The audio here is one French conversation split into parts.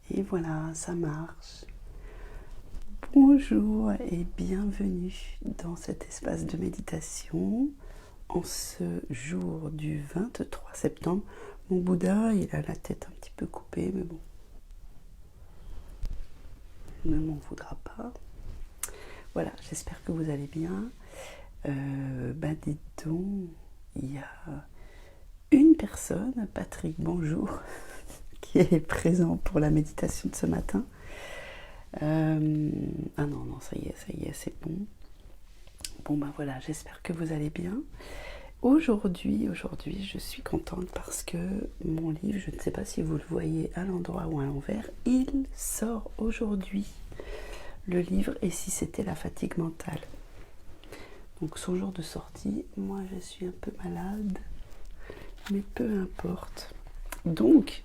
Et voilà, ça marche. Bonjour et bienvenue dans cet espace de méditation en ce jour du 23 septembre. Mon Bouddha, il a la tête un petit peu coupée, mais bon, il ne m'en voudra pas. Voilà, j'espère que vous allez bien. Dites donc, il y a une personne, Patrick, bonjour, qui est présent pour la méditation de ce matin. Ah non, ça y est, c'est bon. Bon voilà, j'espère que vous allez bien. Aujourd'hui, je suis contente parce que mon livre, je ne sais pas si vous le voyez à l'endroit ou à l'envers, il sort aujourd'hui. Le livre « Et si c'était la fatigue mentale ?» Donc son jour de sortie, moi je suis un peu malade, mais peu importe. Donc,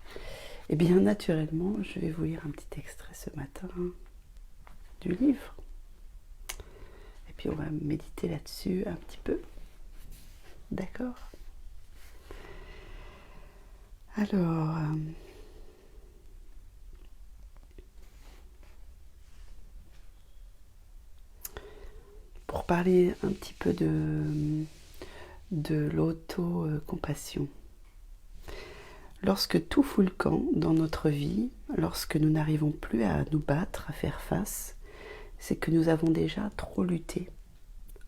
eh bien naturellement, je vais vous lire un petit extrait ce matin du livre. Et puis on va méditer là-dessus un petit peu. D'accord ? Alors, pour parler un petit peu de l'auto-compassion. Lorsque tout fout le camp dans notre vie, lorsque nous n'arrivons plus à nous battre, à faire face, c'est que nous avons déjà trop lutté.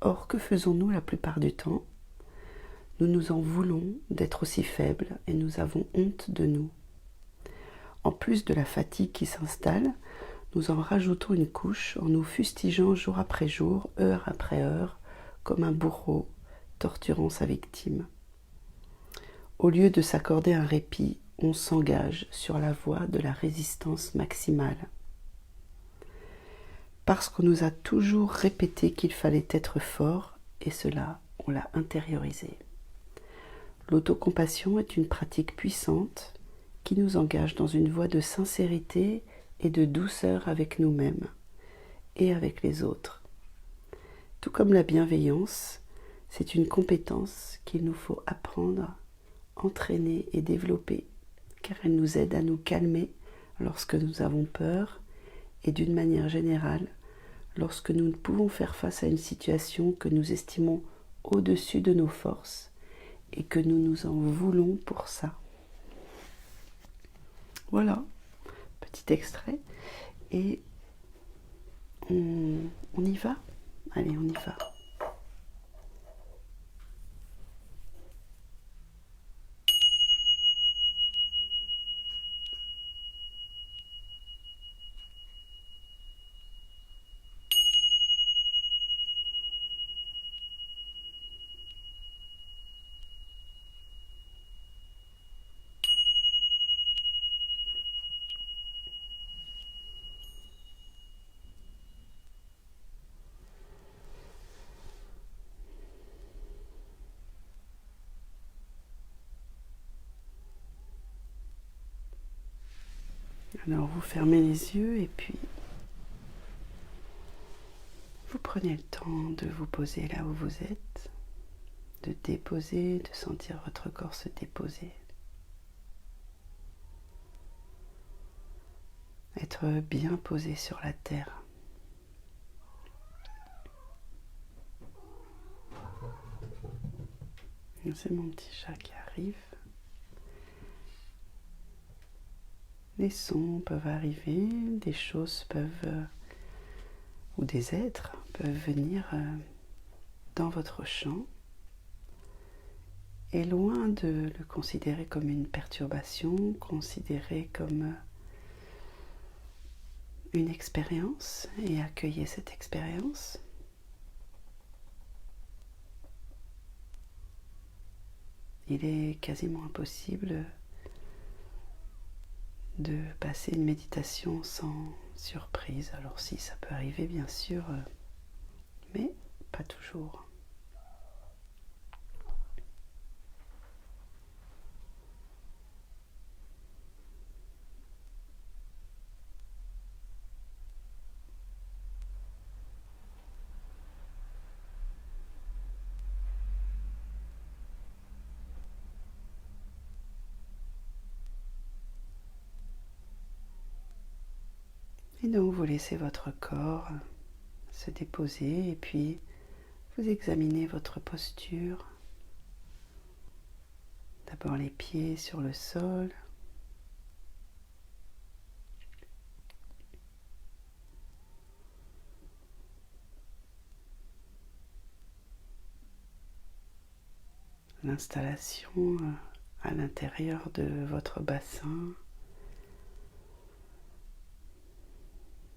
Or, que faisons-nous la plupart du temps ? Nous nous en voulons d'être aussi faibles et nous avons honte de nous. En plus de la fatigue qui s'installe, nous en rajoutons une couche en nous fustigeant jour après jour, heure après heure, comme un bourreau torturant sa victime. Au lieu de s'accorder un répit, on s'engage sur la voie de la résistance maximale. Parce qu'on nous a toujours répété qu'il fallait être fort, et cela, on l'a intériorisé. L'autocompassion est une pratique puissante qui nous engage dans une voie de sincérité et de douceur avec nous-mêmes et avec les autres. Tout comme la bienveillance, c'est une compétence qu'il nous faut apprendre, entraîner et développer, car elle nous aide à nous calmer lorsque nous avons peur et d'une manière générale, lorsque nous ne pouvons faire face à une situation que nous estimons au-dessus de nos forces et que nous nous en voulons pour ça. Voilà, petit extrait. Et on y va ? Allez, on y va. Alors vous fermez les yeux et puis vous prenez le temps de vous poser là où vous êtes, de déposer, de sentir votre corps se déposer. Être bien posé sur la terre. C'est mon petit chat qui arrive. Les sons peuvent arriver, des choses peuvent, ou des êtres peuvent venir dans votre champ. Et loin de le considérer comme une perturbation, considérez comme une expérience et accueillez cette expérience. Il est quasiment impossible de passer une méditation sans surprise. Alors si, ça peut arriver bien sûr, mais pas toujours. Et donc vous laissez votre corps se déposer et puis vous examinez votre posture. D'abord les pieds sur le sol. L'installation à l'intérieur de votre bassin,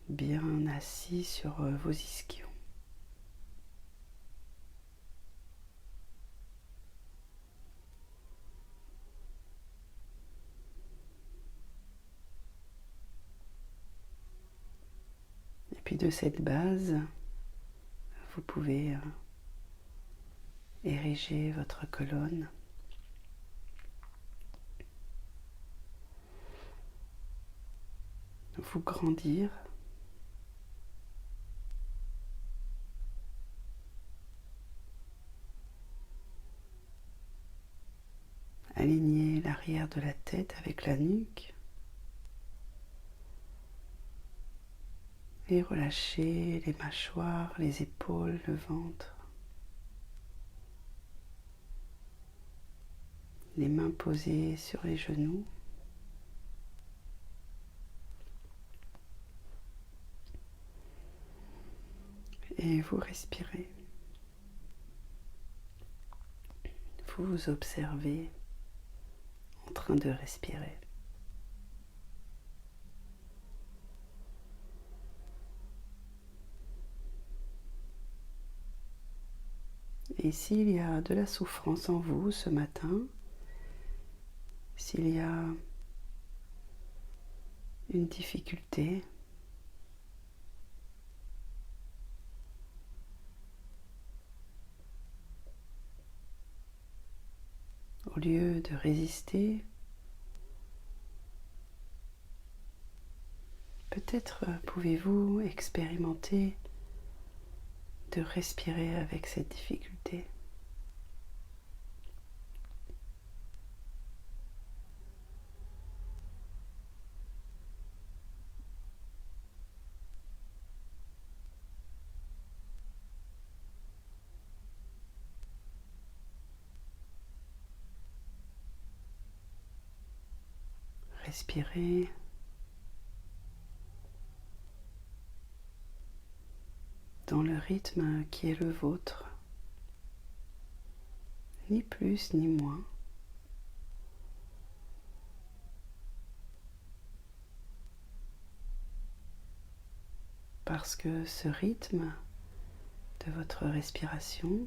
bien assis sur vos ischions. Et puis de cette base, vous pouvez ériger votre colonne. Vous grandir. Aligner l'arrière de la tête avec la nuque. Et relâcher les mâchoires, les épaules, le ventre. Les mains posées sur les genoux. Et vous respirez. Vous vous observez en train de respirer. Et s'il y a de la souffrance en vous ce matin, s'il y a une difficulté, au lieu de résister, peut-être pouvez-vous expérimenter de respirer avec cette difficulté. Respirez dans le rythme qui est le vôtre, ni plus ni moins. Parce que ce rythme de votre respiration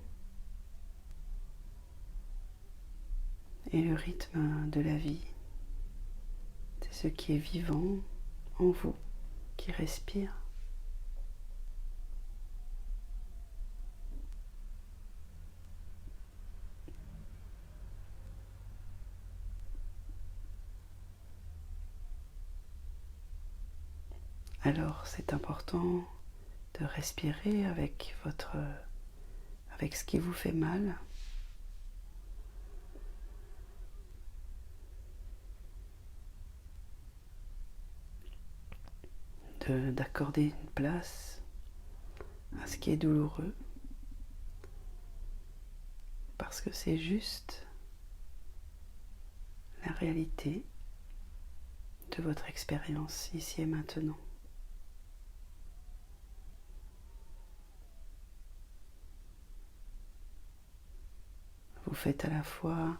est le rythme de la vie. C'est ce qui est vivant en vous, qui respire. Alors c'est important de respirer avec ce qui vous fait mal. D'accorder une place à ce qui est douloureux. Parce que c'est juste la réalité de votre expérience ici et maintenant. Vous faites à la fois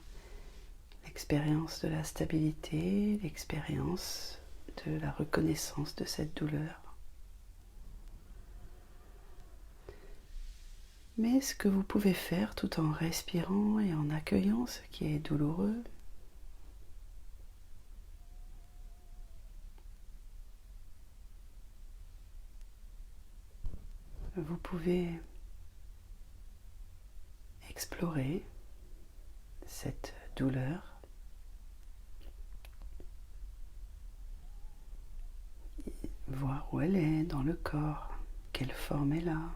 l'expérience de la stabilité, l'expérience de la reconnaissance de cette douleur. Mais ce que vous pouvez faire tout en respirant et en accueillant ce qui est douloureux, vous pouvez explorer cette douleur, voir où elle est dans le corps, quelle forme elle a.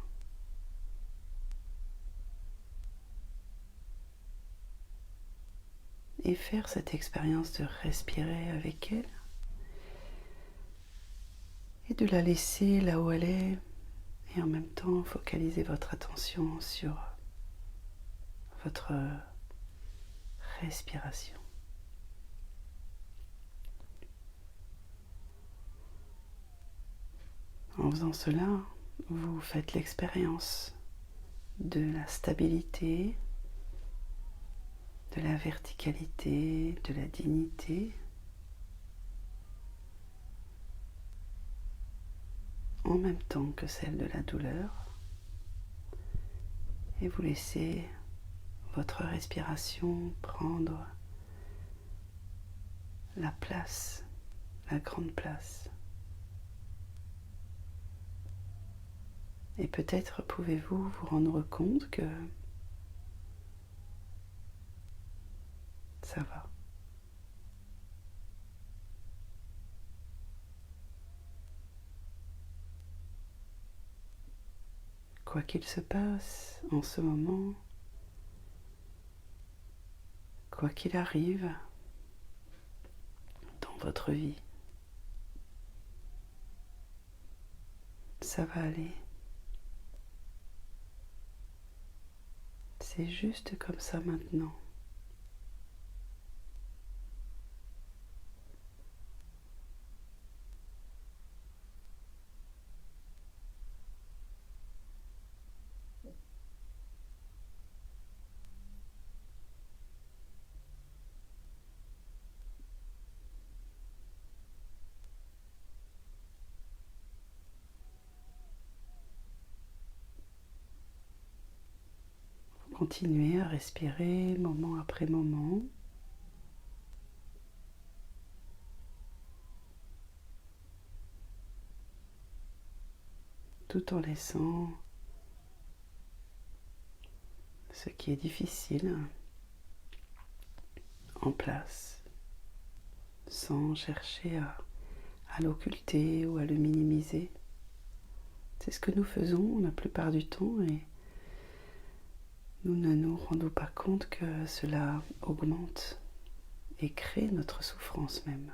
Et faire cette expérience de respirer avec elle. et de la laisser là où elle est et en même temps focaliser votre attention sur votre respiration. En faisant cela, vous faites l'expérience de la stabilité, de la verticalité, de la dignité, en même temps que celle de la douleur, et vous laissez votre respiration prendre la place, la grande place. Et peut-être pouvez-vous vous rendre compte que ça va. Quoi qu'il se passe en ce moment, quoi qu'il arrive dans votre vie, ça va aller. C'est juste comme ça maintenant. Continuez à respirer moment après moment. Tout en laissant ce qui est difficile en place, sans chercher à l'occulter ou à le minimiser. C'est ce que nous faisons la plupart du temps et nous ne nous rendons pas compte que cela augmente et crée notre souffrance même.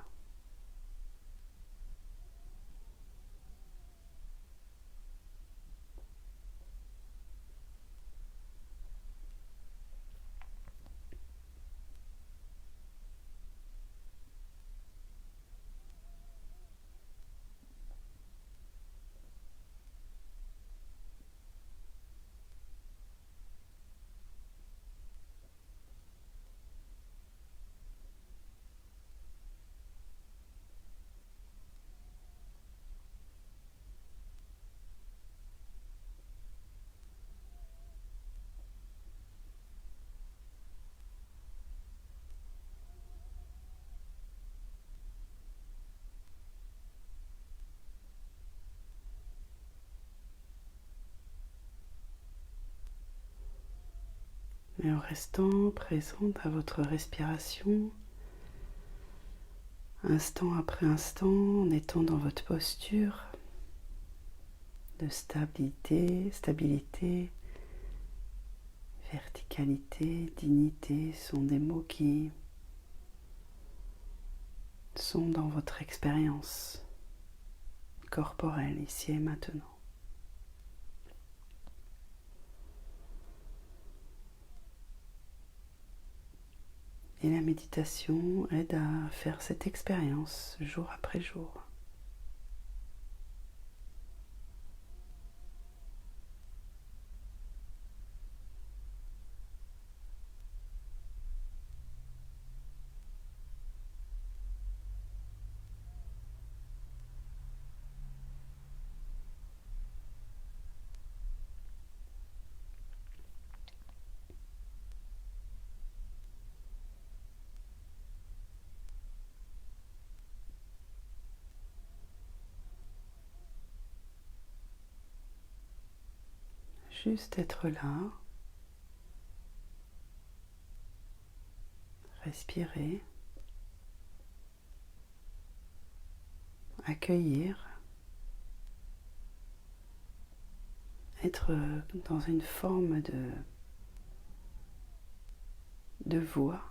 Mais en restant présente à votre respiration, instant après instant, en étant dans votre posture de stabilité, verticalité, dignité sont des mots qui sont dans votre expérience corporelle ici et maintenant. Et la méditation aide à faire cette expérience jour après jour. Juste être là, respirer, accueillir, être dans une forme de voix,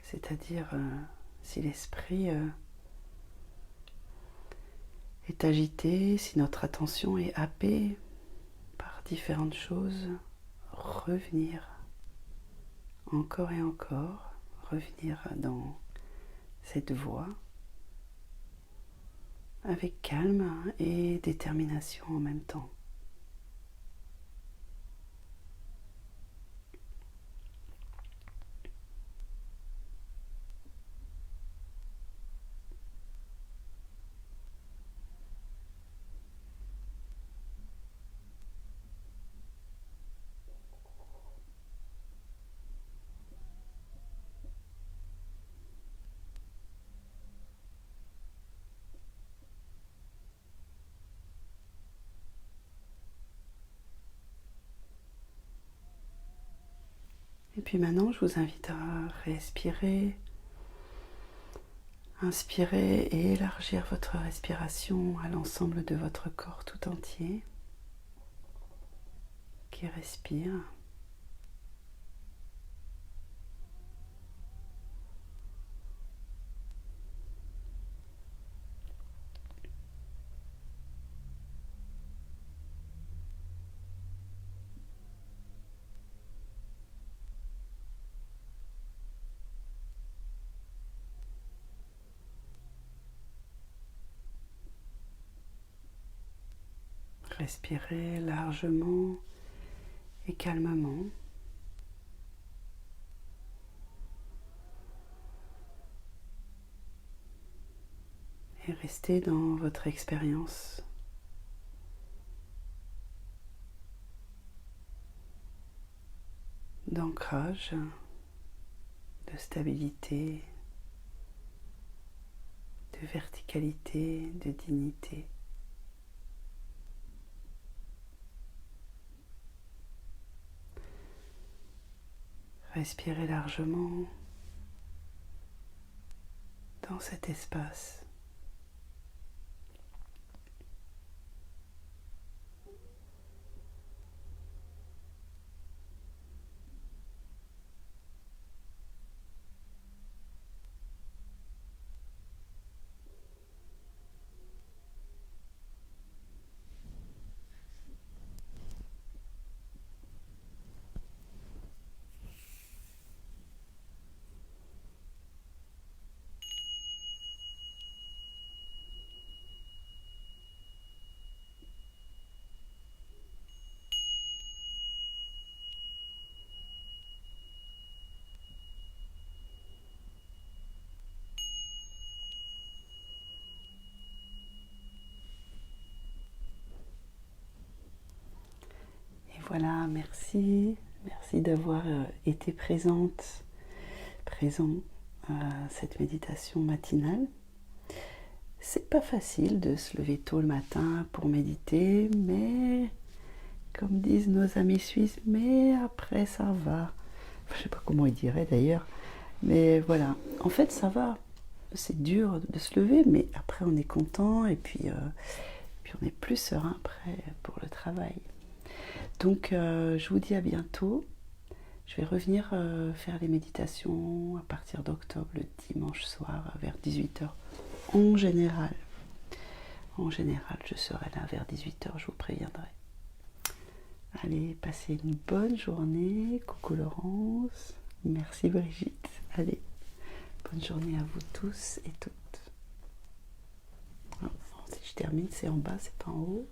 c'est-à-dire si l'esprit est agité, si notre attention est happée par différentes choses, revenir encore et encore, revenir dans cette voie avec calme et détermination en même temps. Et puis maintenant, je vous invite à respirer, inspirer et élargir votre respiration à l'ensemble de votre corps tout entier qui respire. Respirez largement et calmement. Et restez dans votre expérience. D'ancrage, de stabilité, de verticalité, de dignité. Respirez largement dans cet espace. Voilà, merci d'avoir été présent à cette méditation matinale. C'est pas facile de se lever tôt le matin pour méditer, mais comme disent nos amis suisses, mais après ça va. Je sais pas comment ils diraient d'ailleurs, mais voilà. En fait, ça va. C'est dur de se lever, mais après on est content et puis on est plus serein après pour le travail. Donc je vous dis à bientôt. Je vais revenir faire les méditations à partir d'octobre, le dimanche soir vers 18 h. En général, je serai là vers 18 h, je vous préviendrai. Allez, passez une bonne journée. Coucou Laurence. Merci Brigitte. Allez, bonne journée à vous tous et toutes. Alors, si je termine, c'est en bas, c'est pas en haut.